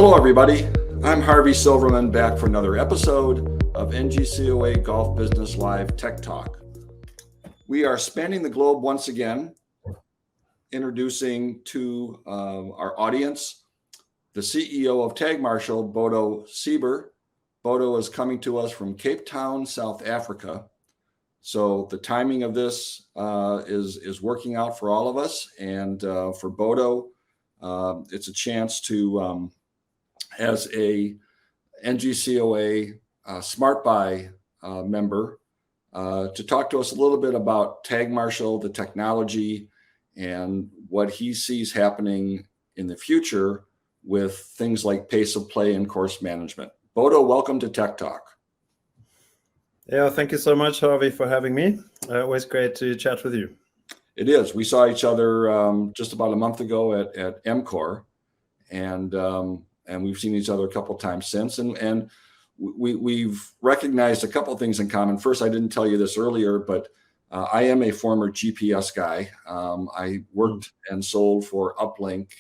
Hello, everybody. I'm Harvey Silverman, back for another episode of NGCOA Golf Business Live Tech Talk. We are spanning the globe once again, introducing to our audience the CEO of Tagmarshal, Bodo Sieber. Bodo is coming to us from Cape Town, South Africa. So the timing of this is working out for all of us, and for Bodo, it's a chance to, as a NGCOA Smart Buy member, to talk to us a little bit about Tagmarshal, the technology, and what he sees happening in the future with things like pace of play and course management. Bodo, welcome to Tech Talk. Yeah, thank you so much, Harvey, for having me. Always great to chat with you. It is. We saw each other just about a month ago at MCOR, and we've seen each other a couple of times since. And we've recognized a couple of things in common. First, I didn't tell you this earlier, but I am a former GPS guy. I worked and sold for Uplink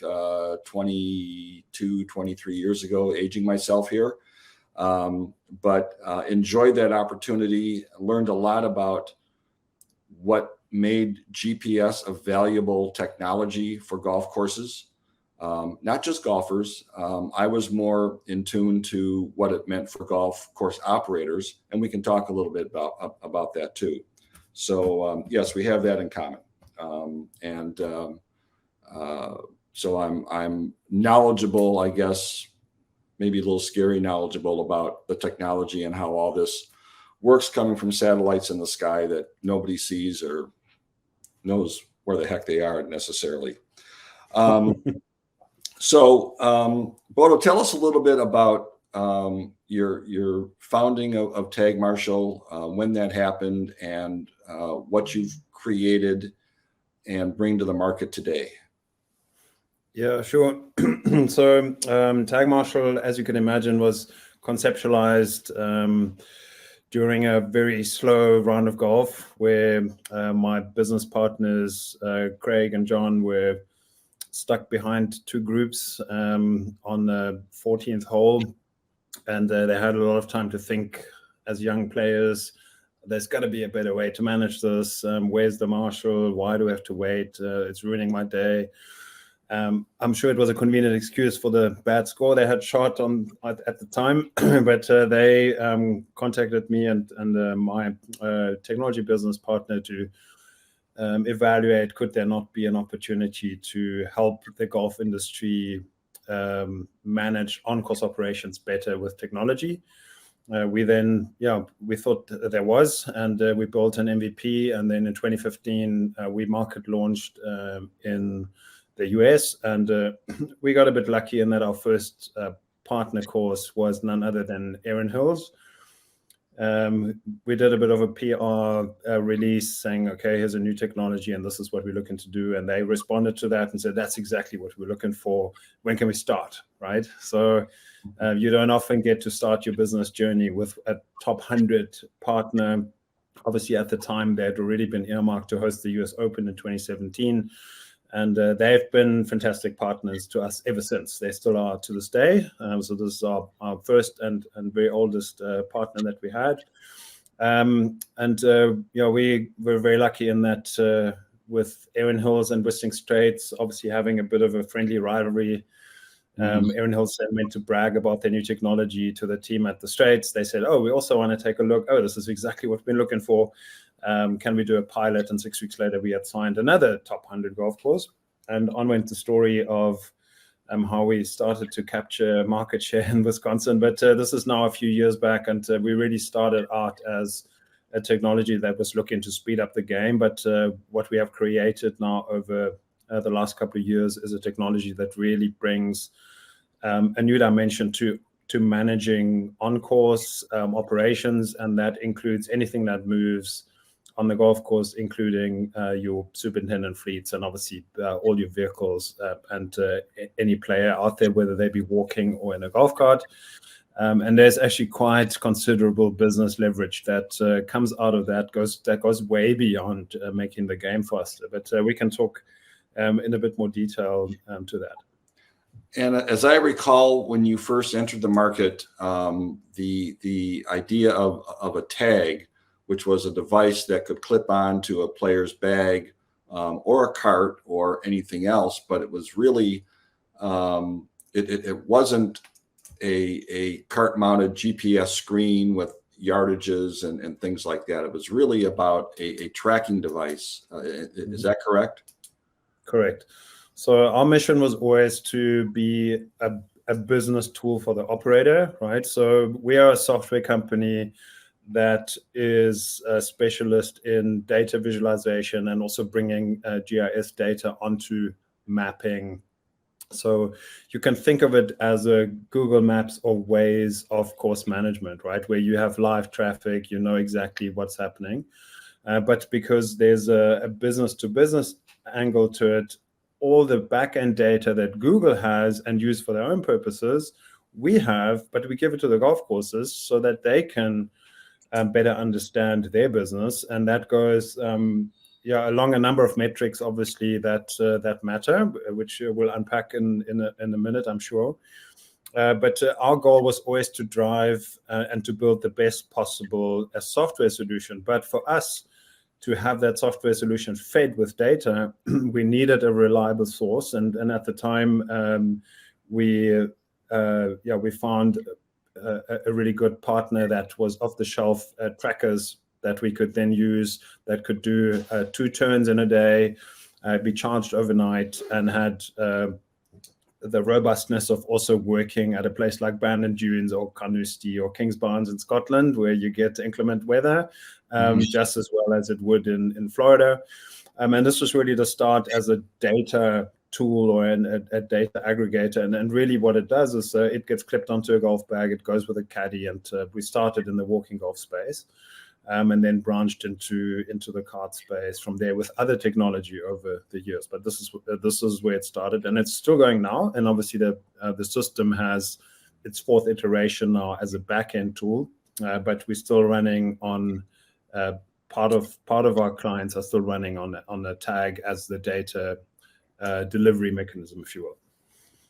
22, 23 years ago, aging myself here. But enjoyed that opportunity, learned a lot about what made GPS a valuable technology for golf courses, not just golfers. I was more in tune to what it meant for golf course operators, and we can talk a little bit about that too. So yes, we have that in common, so I'm knowledgeable, I guess. Maybe a little scary knowledgeable about the technology and how all this works, coming from satellites in the sky that nobody sees or knows where the heck they are necessarily. So Bodo, tell us a little bit about your founding of Tagmarshal, when that happened, and what you've created and bring to the market today. Yeah, sure. So Tagmarshal, as you can imagine, was conceptualized during a very slow round of golf where my business partners, Craig and John, were stuck behind two groups on the 14th hole. And they had a lot of time to think as young players. There's got to be a better way to manage this. Where's the marshal? Why do we have to wait? It's ruining my day. I'm sure it was a convenient excuse for the bad score they had shot on at the time, but they contacted me and my technology business partner to evaluate, could there not be an opportunity to help the golf industry manage on-course operations better with technology. We thought there was, and we built an MVP, and then in 2015 we market launched in the US, and we got a bit lucky in that our first partner course was none other than Erin Hills. We did a bit of a PR release saying, okay, here's a new technology and this is what we're looking to do. And they responded to that and said, that's exactly what we're looking for. When can we start, right? So you don't often get to start your business journey with a top 100 partner. Obviously, at the time, they had already been earmarked to host the US Open in 2017. And they've been fantastic partners to us ever since. They still are to this day. So this is our first and very oldest partner that we had. We were very lucky in that with Erin Hills and Whistling Straits, obviously having a bit of a friendly rivalry. Erin Hills then went to brag about their new technology to the team at the Straits. They said, oh, we also want to take a look. Oh, this is exactly what we've been looking for. Can we do a pilot? And 6 weeks later, we had signed another top 100 golf course. And on went the story of how we started to capture market share in Wisconsin. But this is now a few years back, and we really started out as a technology that was looking to speed up the game. But what we have created now over the last couple of years is a technology that really brings a new dimension to managing on-course operations, and that includes anything that moves on the golf course, including your superintendent fleets and obviously all your vehicles and any player out there, whether they be walking or in a golf cart. And there's actually quite considerable business leverage that comes out of that goes way beyond making the game faster. But we can talk in a bit more detail to that. And as I recall, when you first entered the market, the idea of a tag, which was a device that could clip on to a player's bag or a cart or anything else, but it was really, it wasn't a cart-mounted GPS screen with yardages and things like that. It was really about a tracking device. Is that correct? Correct. So our mission was always to be a business tool for the operator, right? So we are a software company that is a specialist in data visualization and also bringing GIS data onto mapping. So you can think of it as a Google Maps or Waze of course management, right? Where you have live traffic, you know exactly what's happening. But because there's a business-to-business angle to it, all the back-end data that Google has and use for their own purposes, we have, but we give it to the golf courses so that they can better understand their business. And that goes along a number of metrics, obviously, that matter, which we'll unpack in a minute, I'm sure. But our goal was always to drive and to build the best possible software solution. But for us to have that software solution fed with data, we needed a reliable source. And at the time, we found a really good partner that was off-the-shelf trackers that we could then use, that could do 2 turns in a day, be charged overnight, and had the robustness of also working at a place like Bandon Dunes or Carnoustie or Kingsbarns in Scotland, where you get inclement weather, just as well as it would in Florida. And this was really to start as a data tool or a data aggregator. And really what it does is it gets clipped onto a golf bag, it goes with a caddy, and we started in the walking golf space. And then branched into the cart space from there with other technology over the years. But this is where it started, and it's still going now. And obviously the system has its 4th iteration now as a back-end tool, but we're still running on part of our clients are still running on the tag as the data delivery mechanism, if you will.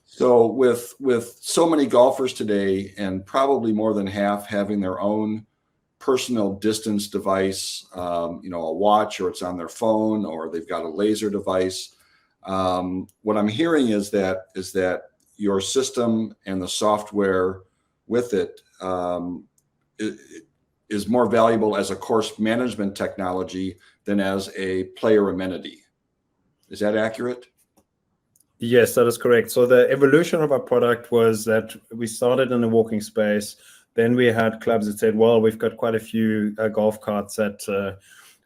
So with so many golfers today, and probably more than half having their own personal distance device, a watch, or it's on their phone, or they've got a laser device. What I'm hearing is that your system and the software with it is more valuable as a course management technology than as a player amenity. Is that accurate? Yes, that is correct. So the evolution of our product was that we started in the walking space. Then we had clubs that said, well, we've got quite a few golf carts that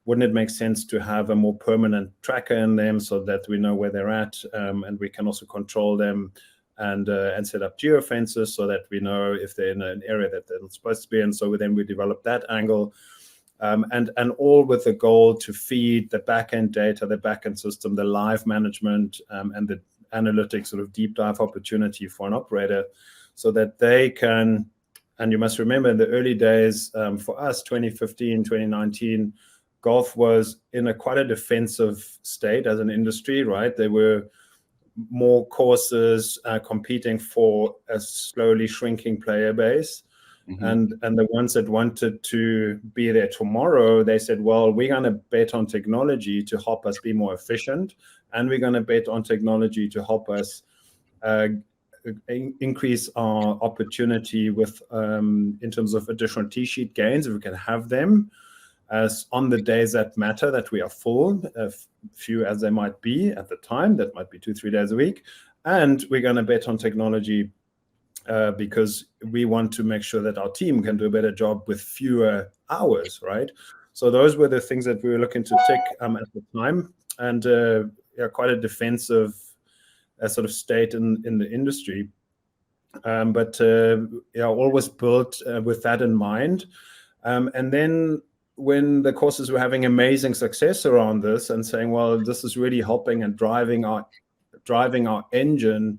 wouldn't it make sense to have a more permanent tracker in them so that we know where they're at, and we can also control them and set up geofences so that we know if they're in an area that they're not supposed to be in. So then we developed that angle, and all with the goal to feed the back-end data, the back-end system, the live management, and the analytics sort of deep dive opportunity for an operator so that they can. And you must remember in the early days, for us, 2015, 2019, golf was in quite a defensive state as an industry, right? There were more courses competing for a slowly shrinking player base. Mm-hmm. And the ones that wanted to be there tomorrow, they said, well, we're going to bet on technology to help us be more efficient. And we're going to bet on technology to help us increase our opportunity with in terms of additional tee sheet gains, if we can have them as on the days that matter, that we are full, few as they might be at the time, that might be 2-3 days a week. And we're going to bet on technology because we want to make sure that our team can do a better job with fewer hours, right? So those were the things that we were looking to tick at the time, and quite a defensive sort of state in the industry, but always built with that in mind. And then when the courses were having amazing success around this and saying, well, this is really helping and driving our engine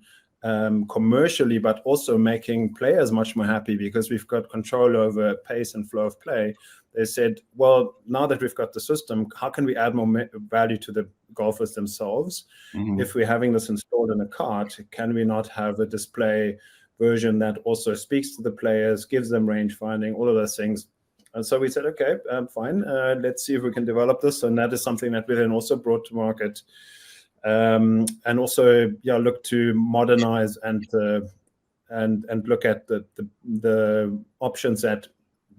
commercially, but also making players much more happy because we've got control over pace and flow of play, they said, well, now that we've got the system, how can we add more value to the golfers themselves? Mhm. If we're having this installed in a cart, can we not have a display version that also speaks to the players, gives them range finding, all of those things? And so we said, okay, fine, let's see if we can develop this. And that is something that we then also brought to market. And also, look to modernize and look at the options that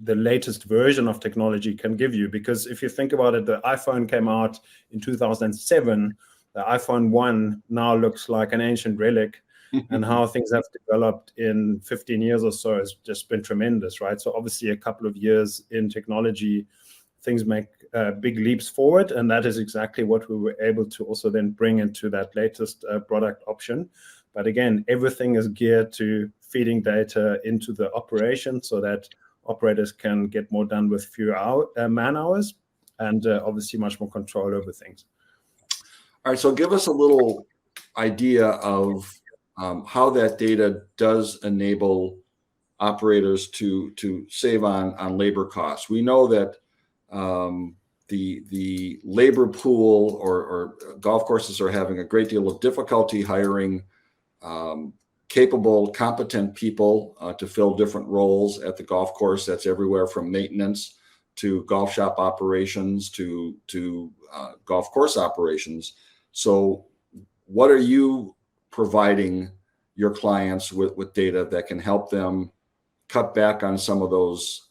the latest version of technology can give you. Because if you think about it, the iPhone came out in 2007. The iPhone 1 now looks like an ancient relic. And how things have developed in 15 years or so has just been tremendous, right? So obviously a couple of years in technology, things make big leaps forward. And that is exactly what we were able to also then bring into that latest product option. But again, everything is geared to feeding data into the operation so that operators can get more done with fewer man hours and obviously much more control over things. All right, so give us a little idea of how that data does enable operators to save on labor costs. We know that the labor pool or golf courses are having a great deal of difficulty hiring capable, competent people to fill different roles at the golf course. That's everywhere from maintenance to golf shop operations to golf course operations. So what are you providing your clients with data that can help them cut back on some of those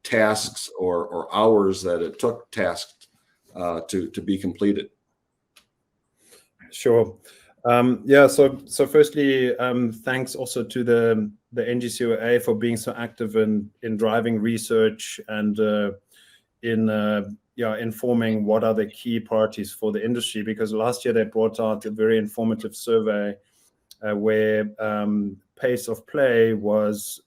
tasks or hours that it took tasks to be completed? Sure. So firstly, thanks also to the NGCOA for being so active in driving research and in informing what are the key priorities for the industry. Because last year they brought out a very informative survey where pace of play was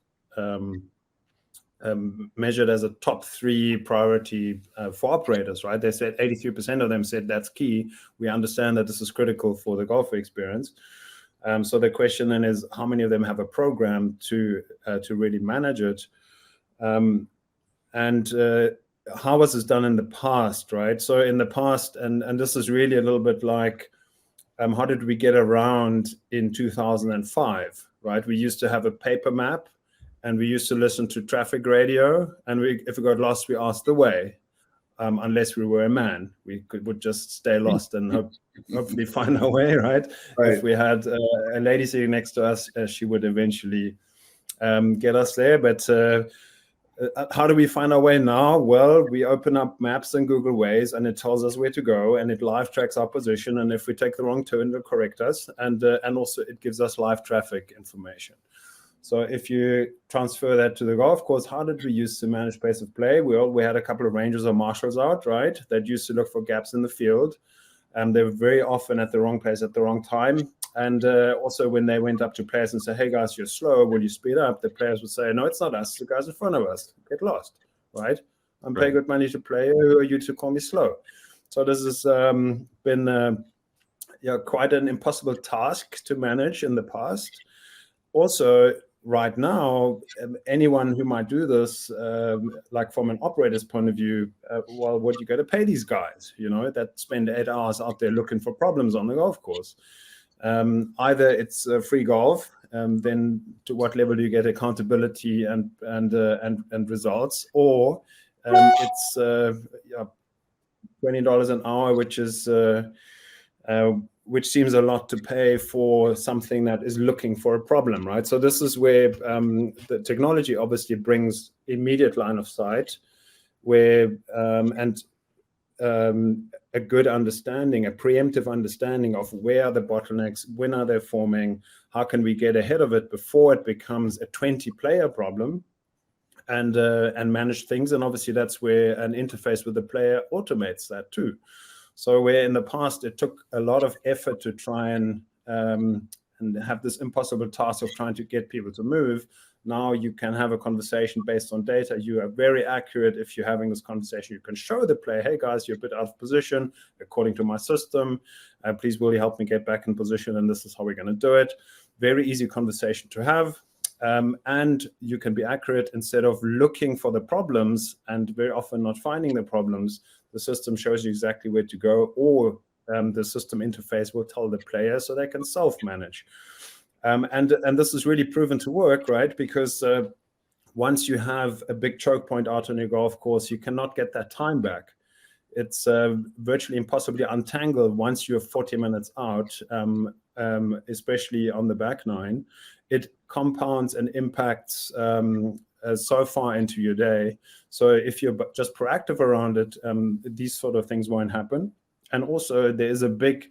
measured as a top 3 priority for operators, right? They said 83% of them said that's key. We understand that this is critical for the golfer experience. So the question then is, how many of them have a program to really manage it? And how was this done in the past, right? So in the past, and this is really a little bit like, how did we get around in 2005, right? We used to have a paper map, and we used to listen to traffic radio, and if we got lost, we asked the way. Unless we were a man, we would just stay lost and hopefully find our way, right? If we had a lady sitting next to us, she would eventually get us there. But how do we find our way now? Well, we open up maps and Google Waze, and it tells us where to go, and it live tracks our position. And if we take the wrong turn, it'll correct us, and also it gives us live traffic information. So if you transfer that to the golf course, how did we used to manage pace of play? We had a couple of rangers or marshals out, right, that used to look for gaps in the field. They were very often at the wrong place at the wrong time. And also when they went up to players and said, hey guys, you're slow, will you speed up? The players would say, no, it's not us, the guys in front of us, get lost, right? I'm paying good money to play, who are you to call me slow? So this has been quite an impossible task to manage in the past. Also, right now, anyone who might do this, like from an operator's point of view, well, what you got to pay these guys, that spend 8 hours out there looking for problems on the golf course. Either it's free golf, then to what level do you get accountability and results, or it's $20 an hour, which seems a lot to pay for something that is looking for a problem, right? So this is where the technology obviously brings immediate line of sight, where a good understanding, a preemptive understanding of where are the bottlenecks, when are they forming, how can we get ahead of it before it becomes a 20-player problem, and manage things. And obviously that's where an interface with the player automates that too. So where in the past it took a lot of effort to try and have this impossible task of trying to get people to move, now you can have a conversation based on data. You are very accurate if you're having this conversation. You can show the player, hey guys, you're a bit out of position according to my system. Please will you help me get back in position? And this is how we're going to do it. Very easy conversation to have. And you can be accurate instead of looking for the problems and very often not finding the problems. The system shows you exactly where to go, or the system interface will tell the player so they can self-manage. And this is really proven to work, right? Because once you have a big choke point out on your golf course, you cannot get that time back. It's virtually impossibly untangled once you're 40 minutes out, especially on the back nine. It compounds and impacts so far into your day. So if you're just proactive around it, these sort of things won't happen. And also there is a big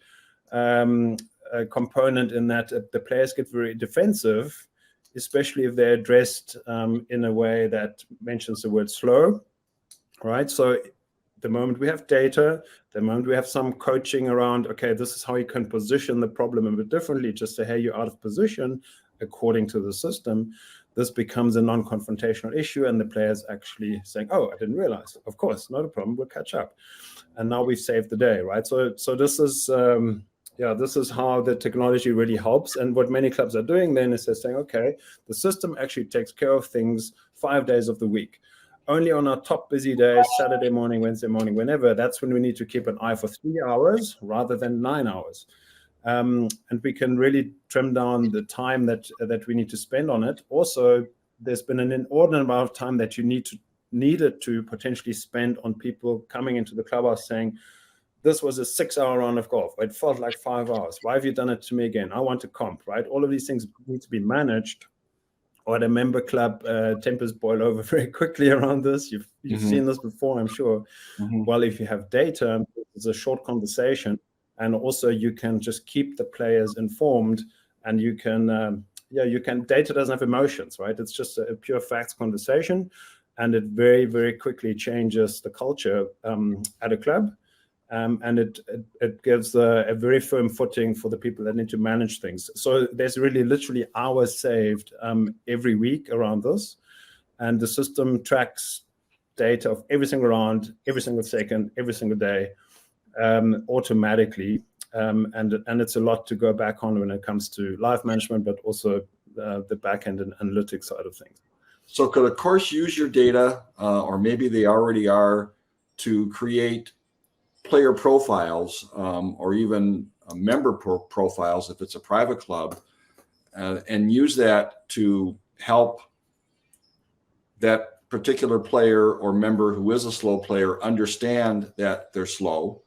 component in that the players get very defensive, especially if they're addressed in a way that mentions the word slow, right? So the moment we have data, the moment we have some coaching around, okay, this is how you can position the problem a bit differently, just say, hey, you're out of position according to the system, this becomes a non-confrontational issue, and the player's actually saying, oh, I didn't realize. Of course, not a problem, we'll catch up. And now we've saved the day, right? So this is, this is how the technology really helps. And what many clubs are doing then is they're saying, okay, the system actually takes care of things 5 days of the week. Only on our top busy days, Saturday morning, Wednesday morning, whenever, that's when we need to keep an eye for 3 hours rather than 9 hours. And we can really trim down the time that we need to spend on it. Also, there's been an inordinate amount of time that you needed to potentially spend on people coming into the clubhouse saying, this was a 6-hour round of golf. It felt like 5 hours. Why have you done it to me again? I want to comp, right? All of these things need to be managed. Or at a member club, tempers boil over very quickly around this. You've seen this before, I'm sure. Well, if you have data, it's a short conversation. And also you can just keep the players informed, and you can, data doesn't have emotions, right? It's just a pure facts conversation, and it very, very quickly changes the culture at a club. And it gives a very firm footing for the people that need to manage things. So there's really literally hours saved every week around this. And the system tracks data of every single round, every single second, every single day, automatically. And it's a lot to go back on when it comes to live management, but also the back end and analytics side of things. So could a course use your data, or maybe they already are, to create player profiles, or even member profiles if it's a private club, and use that to help that particular player or member who is a slow player understand that they're slow,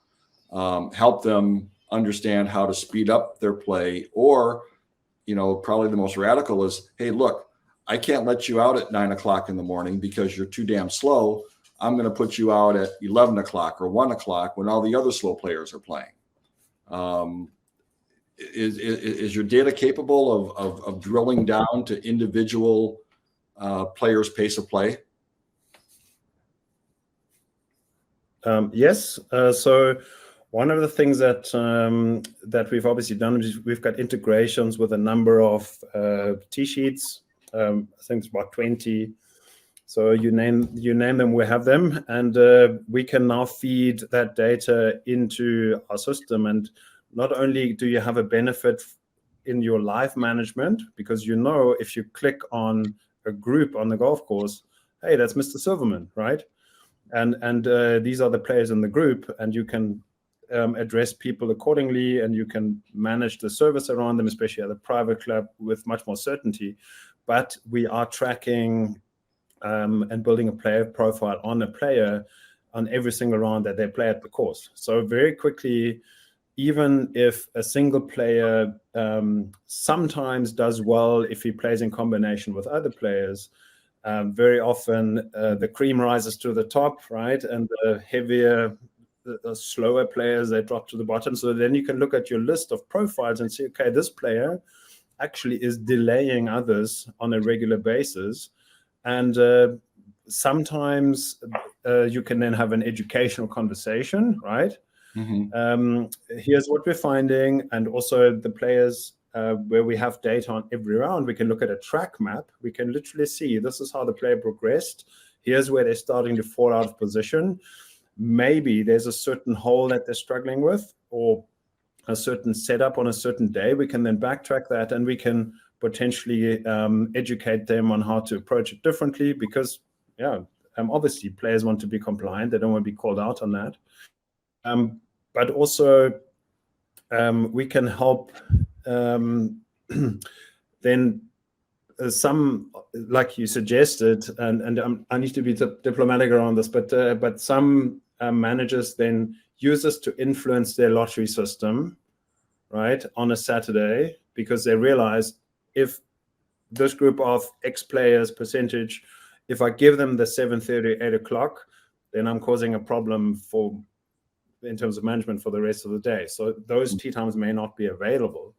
help them understand how to speed up their play, or, probably the most radical is, hey, look, I can't let you out at 9 o'clock in the morning because you're too damn slow. I'm going to put you out at 11 o'clock or 1 o'clock when all the other slow players are playing. Is your data capable of drilling down to individual players' pace of play? Yes. So one of the things that we've obviously done is we've got integrations with a number of tee sheets. I think it's about 20. So you name them, we have them, and we can now feed that data into our system. And not only do you have a benefit in your live management, because if you click on a group on the golf course, hey, that's Mr. Silverman, right? And these are the players in the group, and you can address people accordingly, and you can manage the service around them, especially at a private club, with much more certainty. But we are tracking and building a player profile on a player on every single round that they play at the course. So very quickly, even if a single player sometimes does well if he plays in combination with other players, very often the cream rises to the top, right? And the heavier, the slower players, they drop to the bottom. So then you can look at your list of profiles and see, okay, this player actually is delaying others on a regular basis. And sometimes you can then have an educational conversation, right? Here's what we're finding. And also the players, where we have data on every round, we can look at a track map. We can literally see this is how the player progressed. Here's where they're starting to fall out of position. Maybe there's a certain hole that they're struggling with, or a certain setup on a certain day. We can then backtrack that, and we can potentially educate them on how to approach it differently, because obviously players want to be compliant. They don't want to be called out on that. But also we can help then some, like you suggested, and I need to be diplomatic around this, but some managers then use this to influence their lottery system, right, on a Saturday, because they realize if this group of X players percentage, if I give them the 7:30, 8 o'clock, then I'm causing a problem in terms of management for the rest of the day. So those tea times may not be available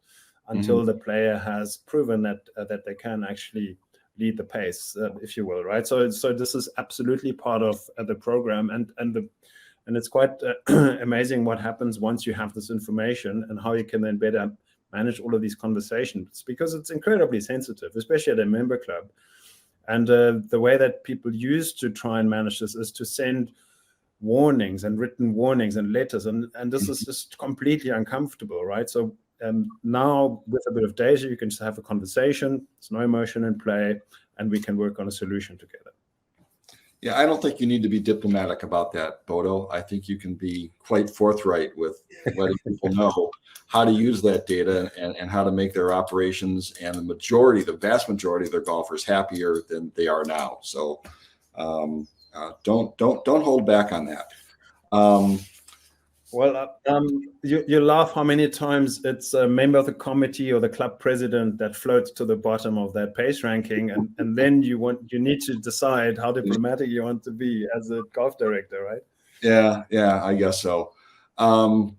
until the player has proven that they can actually lead the pace, if you will, right? So this is absolutely part of the program, and it's quite amazing what happens once you have this information and how you can then better manage all of these conversations, because it's incredibly sensitive, especially at a member club. And the way that people used to try and manage this is to send warnings and written warnings and letters, and this is just completely uncomfortable, right? So now with a bit of data, you can just have a conversation, there's no emotion in play, and we can work on a solution together. Yeah, I don't think you need to be diplomatic about that, Bodo. I think you can be quite forthright with letting people know how to use that data and how to make their operations and the vast majority of their golfers happier than they are now. So don't hold back on that. You laugh how many times it's a member of the committee or the club president that floats to the bottom of that pace ranking, and then you need to decide how diplomatic you want to be as a golf director, right? Yeah, I guess so. I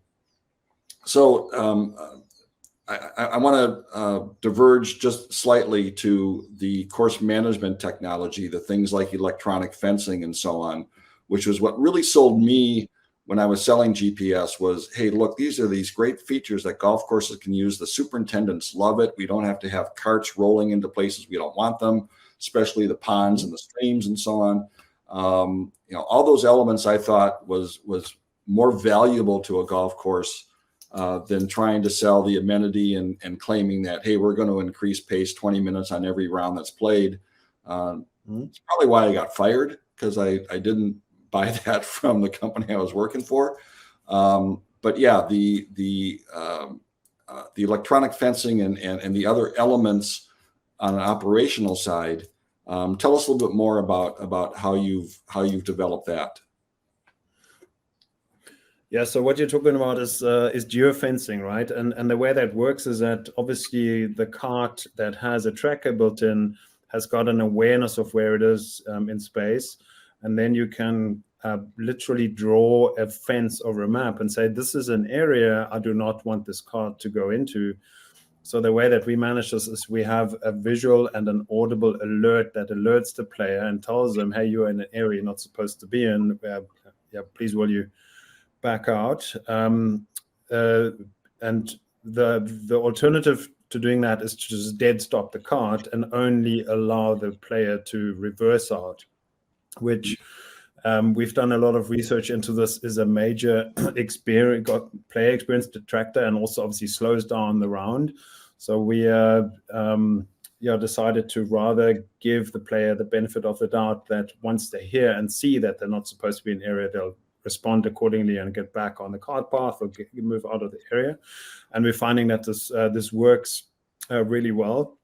want to diverge just slightly to the course management technology, the things like electronic fencing and so on, which was what really sold me when I was selling GPS. Was, hey, look, these are these great features that golf courses can use. The superintendents love it. We don't have to have carts rolling into places we don't want them, especially the ponds and the streams and so on. All those elements I thought was more valuable to a golf course than trying to sell the amenity and claiming that, hey, we're going to increase pace 20 minutes on every round that's played. It's probably why I got fired, because I didn't buy that from the company I was working for. But yeah, the electronic fencing and the other elements on an operational side. Tell us a little bit more about how you've developed that. Yeah, so what you're talking about is geofencing, right? And the way that works is that obviously the cart that has a tracker built in has got an awareness of where it is in space. And then you can literally draw a fence over a map and say, this is an area I do not want this cart to go into. So the way that we manage this is we have a visual and an audible alert that alerts the player and tells them, hey, you're in an area you're not supposed to be in. Please will you back out. And the alternative to doing that is to just dead stop the cart and only allow the player to reverse out, which we've done a lot of research into. This is a major player experience detractor, and also obviously slows down the round. So we decided to rather give the player the benefit of the doubt that once they hear and see that they're not supposed to be in an area, they'll respond accordingly and get back on the cart path or move out of the area. And we're finding that this works really well.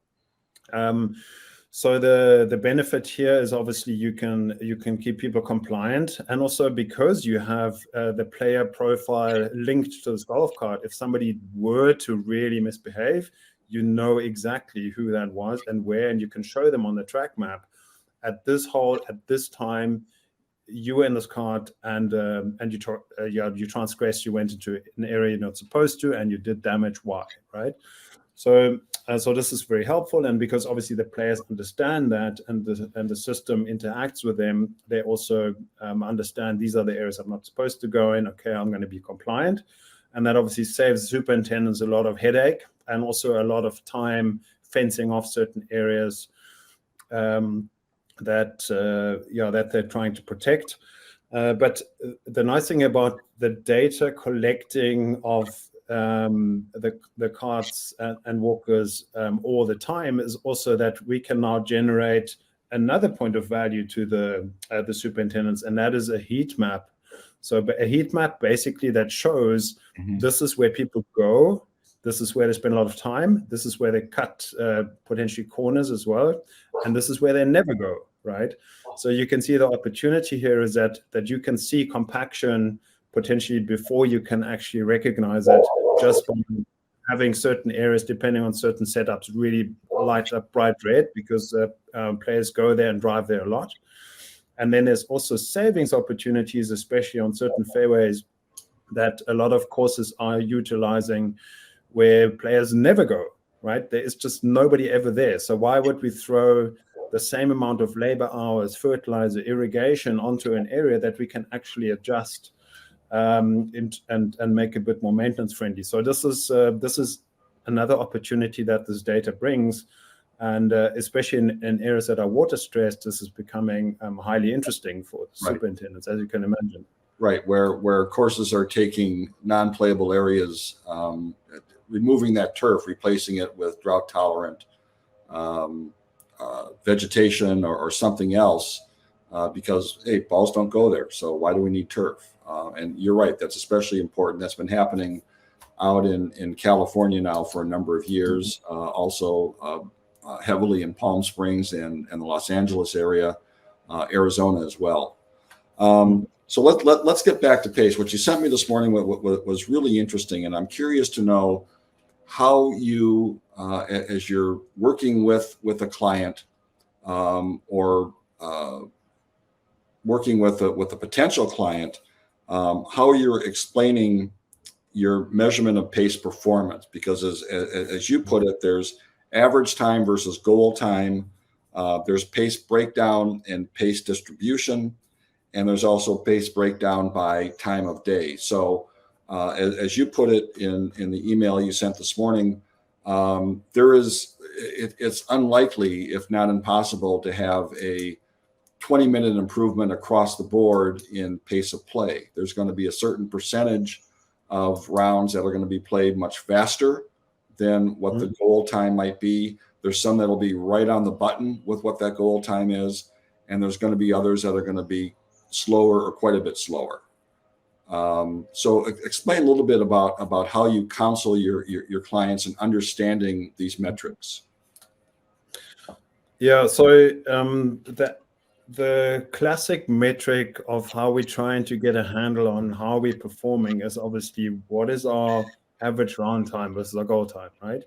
So the benefit here is obviously you can keep people compliant, and also because you have the player profile linked to this golf cart, if somebody were to really misbehave, you know exactly who that was and where, and you can show them on the track map at this hole at this time. You were in this cart and you transgressed, you went into an area you're not supposed to, and you did damage Y, right? So this is very helpful, and because obviously the players understand that and the system interacts with them, they also understand these are the areas I'm not supposed to go in. Okay, I'm going to be compliant, and that obviously saves superintendents a lot of headache and also a lot of time fencing off certain areas that they're trying to protect. But the nice thing about the data collecting of the carts and walkers all the time is also that we can now generate another point of value to the superintendents, and that is a heat map. So a heat map basically that shows this is where people go, this is where they spend a lot of time, this is where they cut potentially corners as well, and this is where they never go, right? So you can see the opportunity here is that you can see compaction potentially before you can actually recognize it, just by having certain areas, depending on certain setups, really light up bright red, because players go there and drive there a lot. And then there's also savings opportunities, especially on certain fairways that a lot of courses are utilizing, where players never go, right? There is just nobody ever there. So why would we throw the same amount of labor hours, fertilizer, irrigation onto an area that we can actually adjust and make a bit more maintenance friendly? So this is another opportunity that this data brings, and especially in areas that are water stressed, this is becoming highly interesting for superintendents, as you can imagine. Right, where courses are taking non-playable areas, removing that turf, replacing it with drought tolerant vegetation or something else, because hey, balls don't go there. So why do we need turf? And you're right, that's especially important. That's been happening out in California now for a number of years, also heavily in Palm Springs and the Los Angeles area, Arizona as well. So let's get back to pace. What you sent me this morning was really interesting, and I'm curious to know how you, as you're working with a client or working with a potential client, how you're explaining your measurement of pace performance, because as you put it, there's average time versus goal time, there's pace breakdown and pace distribution, and there's also pace breakdown by time of day. So as you put it in the email you sent this morning, it's unlikely, if not impossible, to have a 20-minute improvement across the board in pace of play. There's going to be a certain percentage of rounds that are going to be played much faster than what the goal time might be. There's some that'll be right on the button with what that goal time is, and there's going to be others that are going to be slower or quite a bit slower. So explain a little bit about how you counsel your clients in understanding these metrics. Yeah, so the classic metric of how we're trying to get a handle on how we're performing is obviously what is our average round time versus our goal time, right?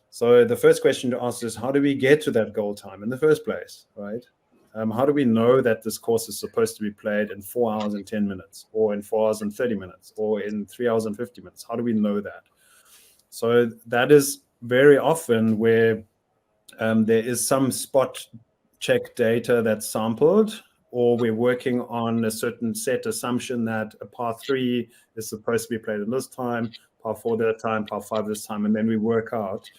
So the first question to ask is, how do we get to that goal time in the first place, right? How do we know that this course is supposed to be played in 4 hours and 10 minutes, or in 4 hours and 30 minutes, or in 3 hours and 50 minutes? How do we know that? So that is very often where there is some spot check data that's sampled, or we're working on a certain set assumption that a par 3 is supposed to be played at this time, par 4 that time, par 5 this time, and then we work out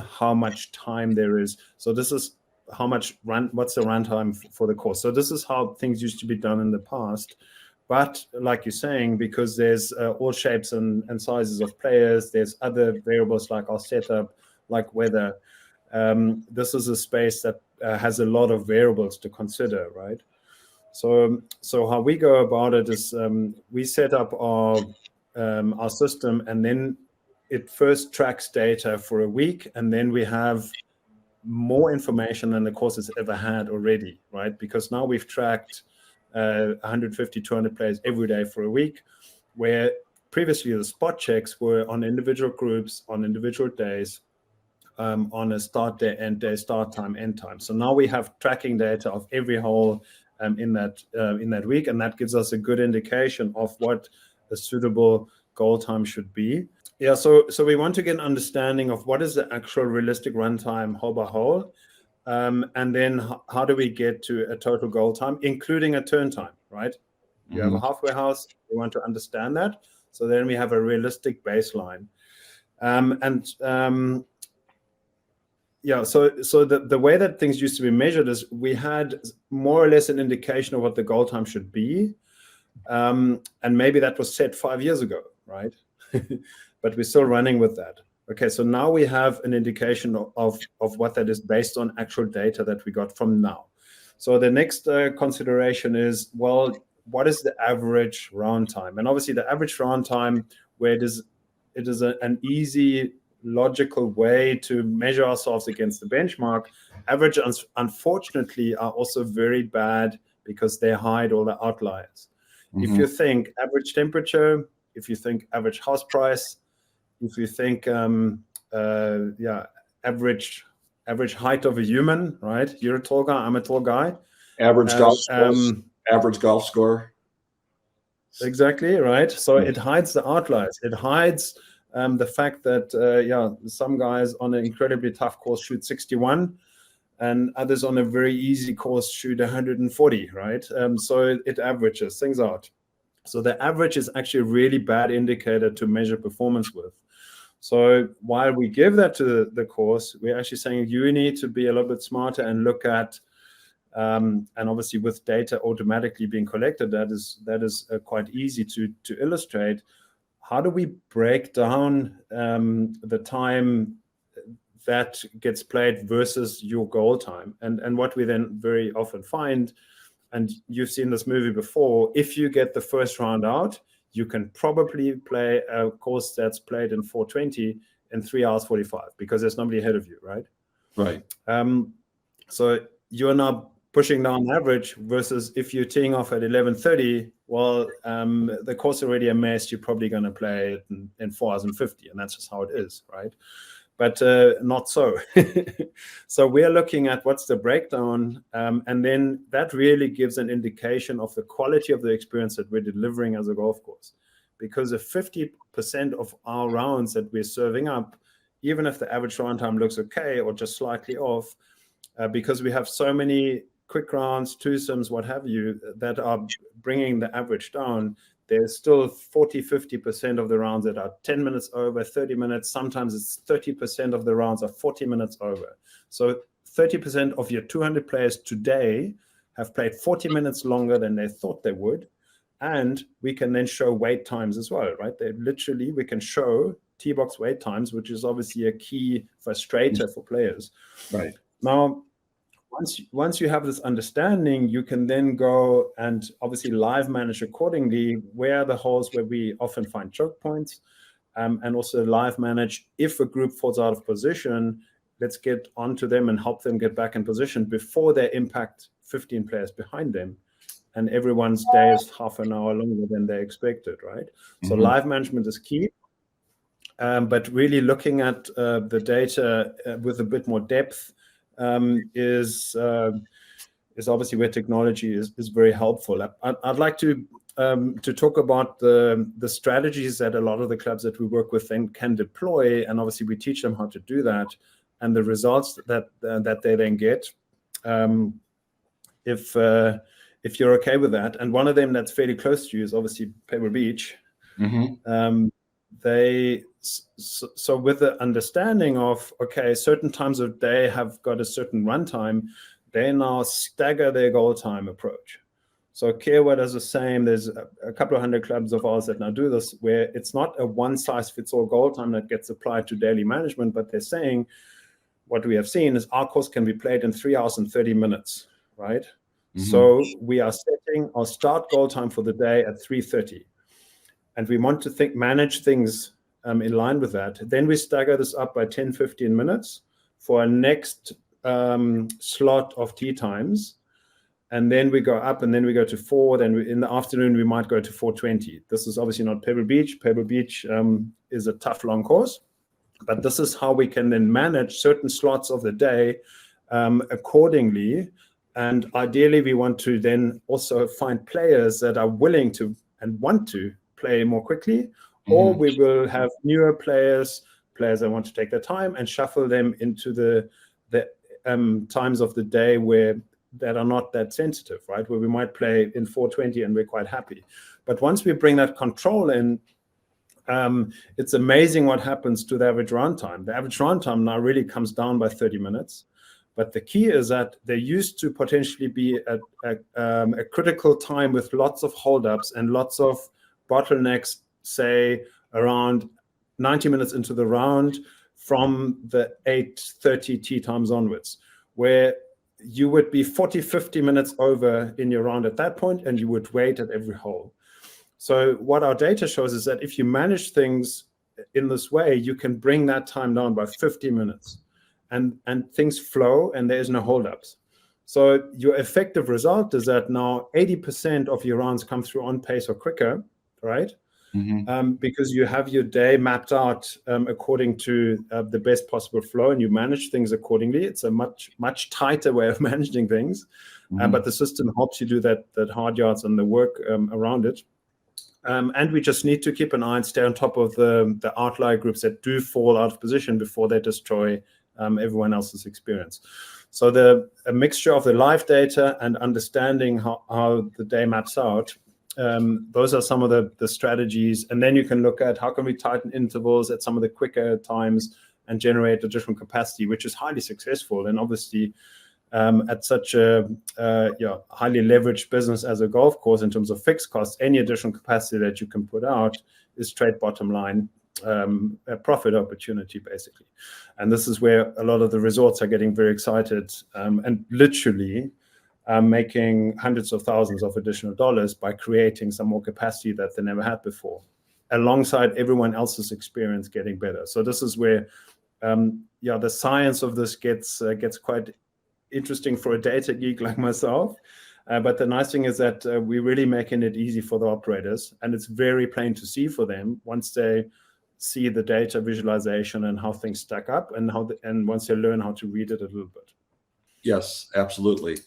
how much time there is. So this is what's the runtime for the course. So this is how things used to be done in the past. But like you're saying, because there's all shapes and sizes of players, there's other variables like our setup, like weather. This is a space that has a lot of variables to consider, right? So how we go about it is we set up our system, and then it first tracks data for a week, and then we have more information than the course has ever had already, right? Because now we've tracked 150, 200 players every day for a week, where previously the spot checks were on individual groups, on individual days, on a start day, end day, start time, end time. So now we have tracking data of every hole in that week, and that gives us a good indication of what a suitable goal time should be. Yeah, so we want to get an understanding of what is the actual realistic runtime hole by hole, and then how do we get to a total goal time, including a turn time, right? You have a halfway house, we want to understand that. So then we have a realistic baseline. Yeah, so the way that things used to be measured is we had more or less an indication of what the goal time should be. And maybe that was set 5 years ago, right? but we're still running with that. Okay, so now we have an indication of what that is based on actual data that we got from now. So the next consideration is, well, what is the average round time? And obviously the average round time, where it is an easy, logical way to measure ourselves against the benchmark. Average, unfortunately, are also very bad because they hide all the outliers. If you think average temperature, if you think average house price, if you think average height of a human, right? You're a tall guy, I'm a tall guy. Average golf score. Exactly, right. So it hides the outliers. It hides the fact that some guys on an incredibly tough course shoot 61, and others on a very easy course shoot 140, right? So it averages things out. So the average is actually a really bad indicator to measure performance with. So while we give that to the course, we're actually saying you need to be a little bit smarter and look at, and obviously with data automatically being collected, that is quite easy to illustrate. How do we break down the time that gets played versus your goal time? And what we then very often find, and you've seen this movie before, if you get the first round out, you can probably play a course that's played in 420 in 3 hours 45 because there's nobody ahead of you, right? Right. So you're now pushing down average versus if you're teeing off at 11:30, well, the course already a mess, you're probably going to play it in 4 hours and 50, and that's just how it is, right? But not so. So we're looking at what's the breakdown, and then that really gives an indication of the quality of the experience that we're delivering as a golf course. Because if 50% of our rounds that we're serving up, even if the average round time looks okay or just slightly off, because we have so many quick rounds, twosomes, what have you, that are bringing the average down, there's still 40-50% of the rounds that are 10 minutes over, 30 minutes. Sometimes it's 30% of the rounds are 40 minutes over. So 30% of your 200 players today have played 40 minutes longer than they thought they would. And we can then show wait times as well, right? We can show T-box wait times, which is obviously a key frustrator for players. Right. Now, once you have this understanding, you can then go and obviously live manage accordingly where are the holes where we often find choke points, and also live manage if a group falls out of position, let's get onto them and help them get back in position before they impact 15 players behind them. And everyone's day is half an hour longer than they expected, right? So live management is key. But really looking at the data with a bit more depth is obviously where technology is very helpful. I'd like to talk about the strategies that a lot of the clubs that we work with then can deploy, and obviously we teach them how to do that, and the results that they then get. If you're okay with that, and one of them that's fairly close to you is obviously Pebble Beach. So with the understanding of, okay, certain times of day have got a certain runtime, they now stagger their goal time approach. So Kiowa does the same. There's a couple of hundred clubs of ours that now do this, where it's not a one-size-fits-all goal time that gets applied to daily management, but they're saying what we have seen is our course can be played in 3 hours and 30 minutes, right? So we are setting our start goal time for the day at 3:30. And we want to manage things in line with that. Then we stagger this up by 10, 15 minutes for our next slot of tee times. And then we go up, and then we go to 4. Then in the afternoon, we might go to 4:20. This is obviously not Pebble Beach. Pebble Beach is a tough, long course. But this is how we can then manage certain slots of the day accordingly. And ideally, we want to then also find players that are willing to and want to play more quickly, or we will have newer players that want to take their time and shuffle them into the times of the day that are not that sensitive, right? Where we might play in 4:20 and we're quite happy. But once we bring that control in, it's amazing what happens to the average round time. The average round time now really comes down by 30 minutes. But the key is that there used to potentially be a critical time with lots of holdups and lots of bottlenecks, say around 90 minutes into the round from the 8:30 tee times onwards, where you would be 40, 50 minutes over in your round at that point, and you would wait at every hole. So what our data shows is that if you manage things in this way, you can bring that time down by 50 minutes and things flow and there's no holdups. So your effective result is that now 80% of your rounds come through on pace or quicker, right? Because you have your day mapped out according to the best possible flow, and you manage things accordingly. It's a much tighter way of managing things, but the system helps you do that hard yards and the work around it. And we just need to keep an eye and stay on top of the outlier groups that do fall out of position before they destroy everyone else's experience. So a mixture of the live data and understanding how the day maps out, those are some of the strategies. And then you can look at how can we tighten intervals at some of the quicker times and generate additional capacity, which is highly successful. And obviously, at such a highly leveraged business as a golf course in terms of fixed costs, any additional capacity that you can put out is straight bottom line, a profit opportunity, basically. And this is where a lot of the resorts are getting very excited and literally making hundreds of thousands of additional dollars by creating some more capacity that they never had before, alongside everyone else's experience getting better. So this is where the science of this gets quite interesting for a data geek like myself. But the nice thing is that we're really making it easy for the operators, and it's very plain to see for them once they see the data visualization and how things stack up, and once they learn how to read it a little bit. Yes, absolutely.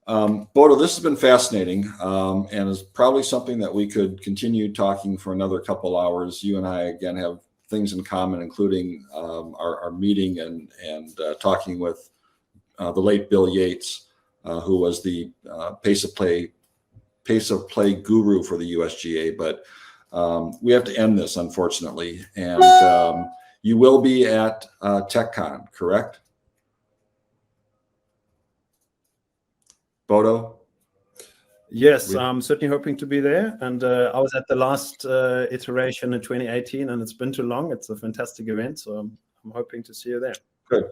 Bodo, this has been fascinating, and is probably something that we could continue talking for another couple hours. You and I, again, have things in common, including our meeting and talking with the late Bill Yates, who was the pace of play guru for the USGA. But we have to end this, unfortunately. And you will be at TechCon, correct? Bodo? Yes, I'm certainly hoping to be there. And I was at the last iteration in 2018, and it's been too long. It's a fantastic event, so I'm hoping to see you there. Good.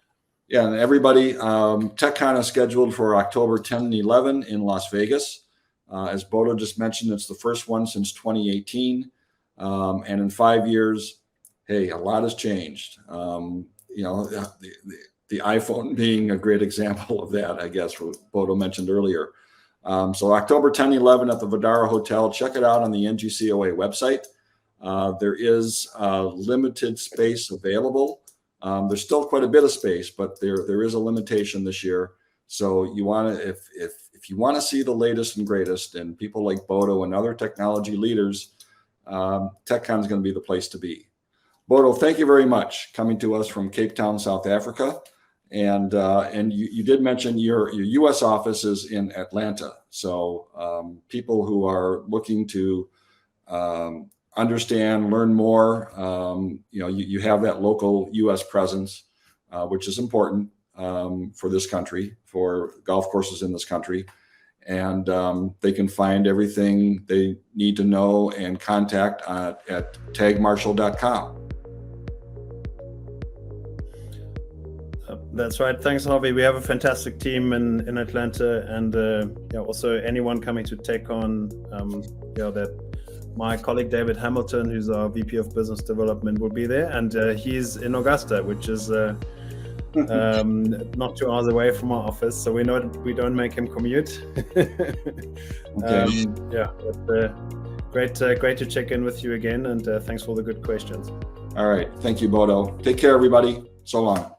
Yeah, and everybody, TechCon is scheduled for October 10 and 11 in Las Vegas. As Bodo just mentioned, it's the first one since 2018. And in 5 years, hey, a lot has changed. The iPhone being a great example of that, I guess, what Bodo mentioned earlier. So October 10 and 11 at the Vdara Hotel. Check it out on the NGCOA website. There is limited space available. There's still quite a bit of space, but there is a limitation this year. So you want to, if you want to see the latest and greatest, and people like Bodo and other technology leaders, TechCon is going to be the place to be. Bodo, thank you very much, coming to us from Cape Town, South Africa. And you did mention your U.S. office is in Atlanta. So people who are looking to understand, learn more, you have that local U.S. presence, which is important for this country, for golf courses in this country. And they can find everything they need to know and contact at tagmarshal.com. That's right. Thanks, Harvey. We have a fantastic team in Atlanta, and also anyone coming to take on my colleague David Hamilton, who's our VP of Business Development, will be there, and he's in Augusta, which is not 2 hours away from our office, so we don't make him commute. Okay. Great to check in with you again, and thanks for the good questions. All right. Thank you, Bodo. Take care, everybody. So long.